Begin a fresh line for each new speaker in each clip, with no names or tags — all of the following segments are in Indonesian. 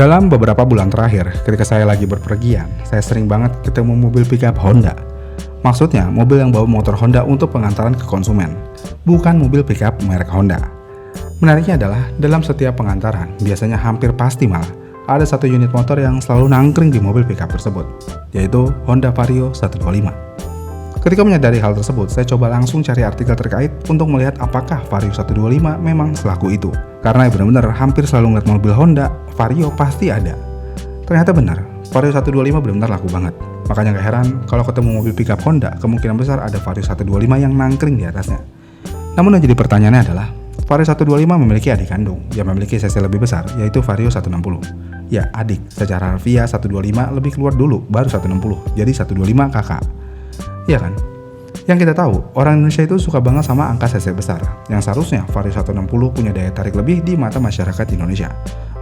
Dalam beberapa bulan terakhir, ketika saya lagi berpergian, saya sering banget ketemu mobil pickup Honda. Maksudnya, mobil yang bawa motor Honda untuk pengantaran ke konsumen, bukan mobil pickup merek Honda. Menariknya adalah, dalam setiap pengantaran, biasanya hampir pasti malah, ada satu unit motor yang selalu nangkring di mobil pickup tersebut, yaitu Honda Vario 125. Ketika menyadari hal tersebut, saya coba langsung cari artikel terkait untuk melihat apakah Vario 125 memang selaku itu. Karena benar-benar hampir selalu ngeliat mobil Honda, Vario pasti ada. Ternyata benar, Vario 125 benar-benar laku banget. Makanya gak heran kalau ketemu mobil pickup Honda, kemungkinan besar ada Vario 125 yang nangkring di atasnya. Namun yang jadi pertanyaannya adalah, Vario 125 memiliki adik kandung yang memiliki cc lebih besar, yaitu Vario 160. Ya, adik, secara harfiah 125 lebih keluar dulu, baru 160, jadi 125 kakak. Iya kan? Yang kita tahu, orang Indonesia itu suka banget sama angka cc besar, yang seharusnya Vario 160 punya daya tarik lebih di mata masyarakat Indonesia.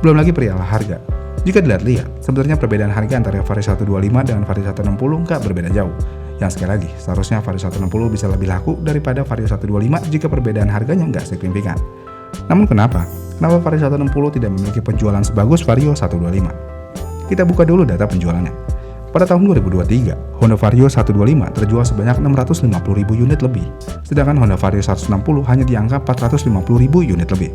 Belum lagi perihal harga. Jika dilihat-lihat, sebenarnya perbedaan harga antara Vario 125 dengan Vario 160 nggak berbeda jauh. Yang sekali lagi, seharusnya Vario 160 bisa lebih laku daripada Vario 125 jika perbedaan harganya nggak signifikan. Namun kenapa Vario 160 tidak memiliki penjualan sebagus Vario 125? Kita buka dulu data penjualannya. Pada tahun 2023, Honda Vario 125 terjual sebanyak 650.000 unit lebih, sedangkan Honda Vario 160 hanya di angka 450.000 unit lebih.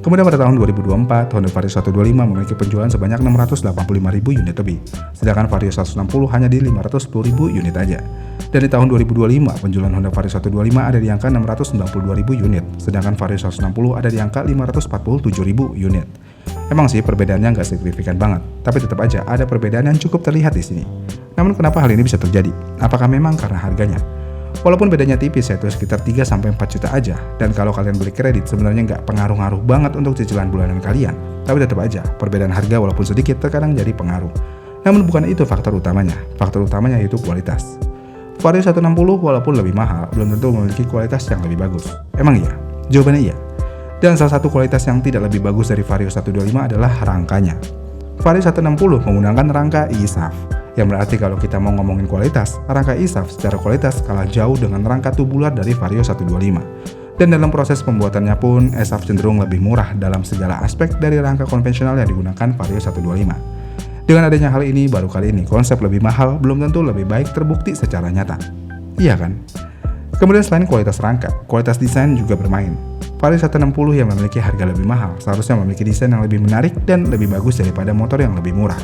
Kemudian pada tahun 2024, Honda Vario 125 memiliki penjualan sebanyak 685.000 unit lebih, sedangkan Vario 160 hanya di 510.000 unit aja. Dan di tahun 2025, penjualan Honda Vario 125 ada di angka 692.000 unit, sedangkan Vario 160 ada di angka 547.000 unit. Emang sih perbedaannya nggak signifikan banget, tapi tetap aja ada perbedaan yang cukup terlihat di sini. Namun kenapa hal ini bisa terjadi? Apakah memang karena harganya? Walaupun bedanya tipis, yaitu sekitar 3-4 juta aja, dan kalau kalian beli kredit sebenarnya nggak pengaruh-ngaruh banget untuk cicilan bulanan kalian, tapi tetap aja perbedaan harga walaupun sedikit terkadang jadi pengaruh. Namun bukan itu faktor utamanya yaitu kualitas. Vario 160 walaupun lebih mahal, belum tentu memiliki kualitas yang lebih bagus. Emang iya? Jawabannya iya. Dan salah satu kualitas yang tidak lebih bagus dari Vario 125 adalah rangkanya. Vario 160 menggunakan rangka e-SAF, yang berarti kalau kita mau ngomongin kualitas, rangka e-SAF secara kualitas kalah jauh dengan rangka tubular dari Vario 125. Dan dalam proses pembuatannya pun, e-SAF cenderung lebih murah dalam segala aspek dari rangka konvensional yang digunakan Vario 125. Dengan adanya hal ini, baru kali ini konsep lebih mahal belum tentu lebih baik terbukti secara nyata. Iya kan? Kemudian selain kualitas rangka, kualitas desain juga bermain. Vario 160 yang memiliki harga lebih mahal seharusnya memiliki desain yang lebih menarik dan lebih bagus daripada motor yang lebih murah.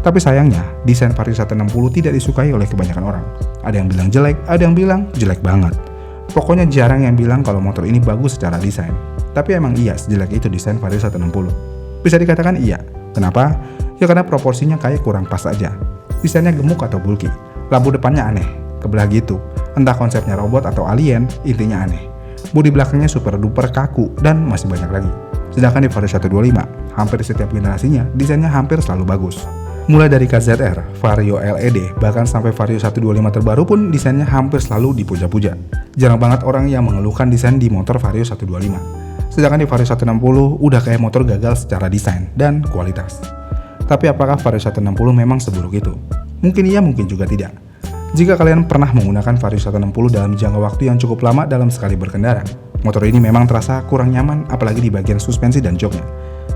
Tapi sayangnya, desain Vario 160 tidak disukai oleh kebanyakan orang. Ada yang bilang jelek, ada yang bilang jelek banget. Pokoknya jarang yang bilang kalau motor ini bagus secara desain. Tapi emang iya sejelek itu desain Vario 160. Bisa dikatakan iya. Kenapa? Ya karena proporsinya kayak kurang pas aja. Desainnya gemuk atau bulky. Lampu depannya aneh, kebelah gitu. Entah konsepnya robot atau alien, intinya aneh. Bodi belakangnya super duper kaku, dan masih banyak lagi. Sedangkan di Vario 125, hampir setiap generasinya desainnya hampir selalu bagus. Mulai dari KZR, Vario LED, bahkan sampai Vario 125 terbaru pun desainnya hampir selalu dipuja-puja. Jarang banget orang yang mengeluhkan desain di motor Vario 125. Sedangkan di Vario 160 udah kayak motor gagal secara desain dan kualitas. Tapi apakah Vario 160 memang seburuk itu? Mungkin iya, mungkin juga tidak. Jika kalian pernah menggunakan Vario 160 dalam jangka waktu yang cukup lama dalam sekali berkendara, motor ini memang terasa kurang nyaman apalagi di bagian suspensi dan joknya.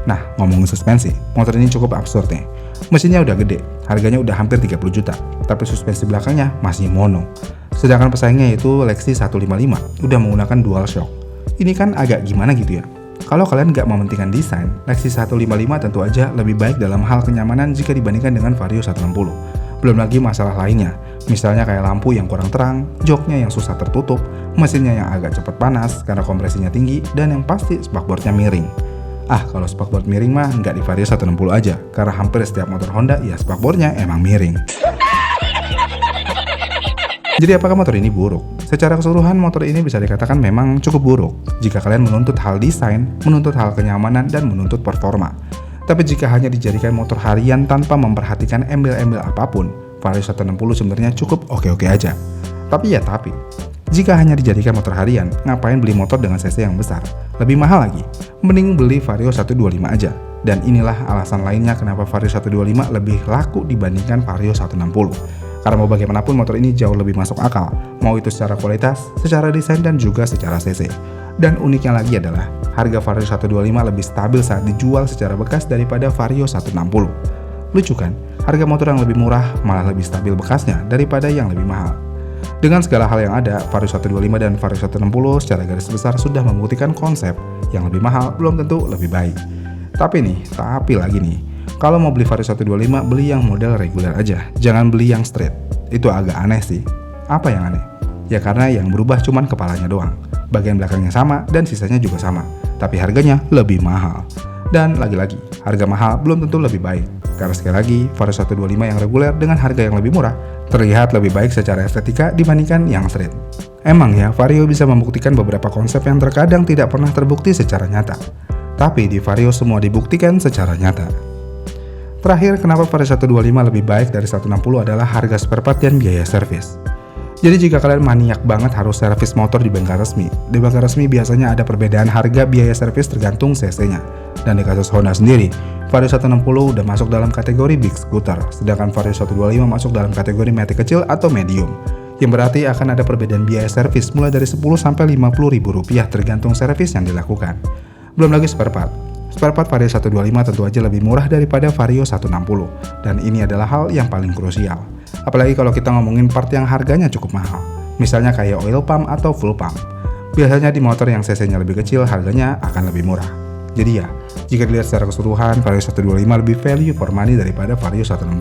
Nah, ngomongin suspensi, motor ini cukup absurd nih. Mesinnya udah gede, harganya udah hampir 30 juta, tapi suspensi belakangnya masih mono. Sedangkan pesaingnya yaitu Lexus 155 udah menggunakan dual shock. Ini kan agak gimana gitu ya. Kalau kalian nggak mementingkan desain, Lexus 155 tentu aja lebih baik dalam hal kenyamanan jika dibandingkan dengan Vario 160. Belum lagi masalah lainnya, misalnya kayak lampu yang kurang terang, joknya yang susah tertutup, mesinnya yang agak cepat panas karena kompresinya tinggi, dan yang pasti spakbornya miring. Kalau spakbor miring mah nggak di Vario 160 aja, karena hampir setiap motor Honda ya spakbornya emang miring. Jadi apakah motor ini buruk? Secara keseluruhan motor ini bisa dikatakan memang cukup buruk jika kalian menuntut hal desain, menuntut hal kenyamanan, dan menuntut performa. Tapi jika hanya dijadikan motor harian tanpa memperhatikan embel-embel apapun, Vario 160 sebenarnya cukup oke-oke aja. Tapi, jika hanya dijadikan motor harian, ngapain beli motor dengan cc yang besar? Lebih mahal lagi, mending beli Vario 125 aja. Dan inilah alasan lainnya kenapa Vario 125 lebih laku dibandingkan Vario 160. Karena mau bagaimanapun motor ini jauh lebih masuk akal, mau itu secara kualitas, secara desain, dan juga secara cc. Dan uniknya lagi adalah harga Vario 125 lebih stabil saat dijual secara bekas daripada Vario 160. Lucu kan? Harga motor yang lebih murah malah lebih stabil bekasnya daripada yang lebih mahal. Dengan segala hal yang ada, Vario 125 dan Vario 160 secara garis besar sudah membuktikan konsep yang lebih mahal belum tentu lebih baik. Tapi lagi nih, kalau mau beli Vario 125 beli yang model reguler aja, jangan beli yang street. Itu agak aneh sih. Apa yang aneh? Ya karena yang berubah cuman kepalanya doang. Bagian belakangnya sama dan sisanya juga sama, tapi harganya lebih mahal. Dan lagi-lagi, harga mahal belum tentu lebih baik. Karena sekali lagi, Vario 125 yang reguler dengan harga yang lebih murah terlihat lebih baik secara estetika dibandingkan yang street. Emang ya, Vario bisa membuktikan beberapa konsep yang terkadang tidak pernah terbukti secara nyata. Tapi di Vario semua dibuktikan secara nyata. Terakhir, kenapa Vario 125 lebih baik dari 160 adalah harga spare part dan biaya servis. Jadi jika kalian maniak banget harus servis motor di bengkel resmi, di bengkel resmi biasanya ada perbedaan harga biaya servis tergantung cc-nya. Dan di kasus Honda sendiri, Vario 160 udah masuk dalam kategori big scooter, sedangkan Vario 125 masuk dalam kategori matic kecil atau medium. Yang berarti akan ada perbedaan biaya servis mulai dari 10 sampai 50 ribu rupiah tergantung servis yang dilakukan. Belum lagi spare part. Spare part Vario 125 tentu aja lebih murah daripada Vario 160, dan ini adalah hal yang paling krusial. Apalagi kalau kita ngomongin part yang harganya cukup mahal, misalnya kayak oil pump atau full pump. Biasanya di motor yang cc-nya lebih kecil harganya akan lebih murah. Jadi ya, jika dilihat secara keseluruhan, Vario 125 lebih value for money daripada Vario 160.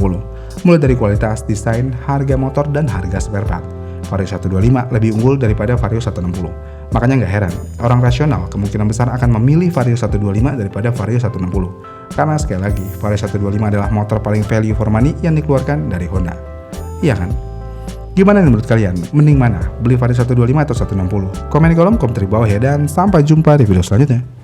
Mulai dari kualitas, desain, harga motor, dan harga spare part. Vario 125 lebih unggul daripada Vario 160. Makanya nggak heran, orang rasional kemungkinan besar akan memilih Vario 125 daripada Vario 160. Karena sekali lagi, Vario 125 adalah motor paling value for money yang dikeluarkan dari Honda. Iya kan? Gimana menurut kalian? Mending mana? Beli Vario 125 atau 160? Komen di kolom komentar di bawah ya, dan sampai jumpa di video selanjutnya.